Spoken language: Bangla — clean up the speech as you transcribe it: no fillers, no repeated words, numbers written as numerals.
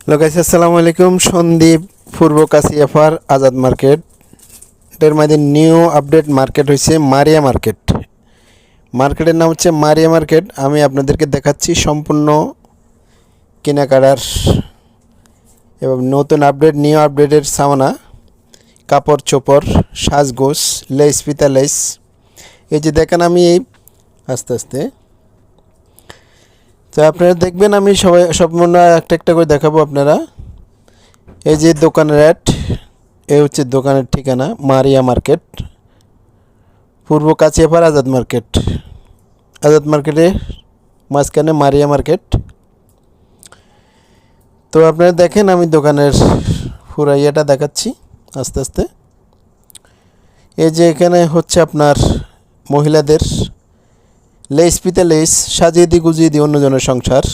হ্যালো গাইস, আসসালামু আলাইকুম। সন্দীপ পূর্ব কাশিয়াফার আজাদ মার্কেট এর মধ্যে নিউ আপডেট মার্কেট হয়েছে মারিয়া মার্কেট। মার্কেটের নাম হচ্ছে মারিয়া মার্কেট। আমি আপনাদেরকে দেখাচ্ছি সম্পূর্ণ কেনাকাটার এবং নতুন আপডেট নিউ আপডেটের সামানা, কাপড় চোপড়, সাজগোজ, লেস পিতা লেস। এই যে দেখেন, আমি এই আস্তে আস্তে তো আপনারা দেখবেন, আমি সম্পূর্ণ একটা একটা করে দেখাবো আপনারা। এই যে দোকানের অ্যাড, এই হচ্ছে দোকানের ঠিকানা মারিয়া মার্কেট, পূর্ব কাছিয়াপাড় আজাদ মার্কেট। আজাদ মার্কেটের মাঝখানে মারিয়া মার্কেট। তো আপনারা দেখেন, আমি দোকানের পুরো ইয়েটা দেখাচ্ছি আস্তে আস্তে। এই যে এখানে হচ্ছে আপনার মহিলাদের লেস পিতা লেস, সাজিয়ে দি গুজিয়ে দি অন্যজনের সংসার।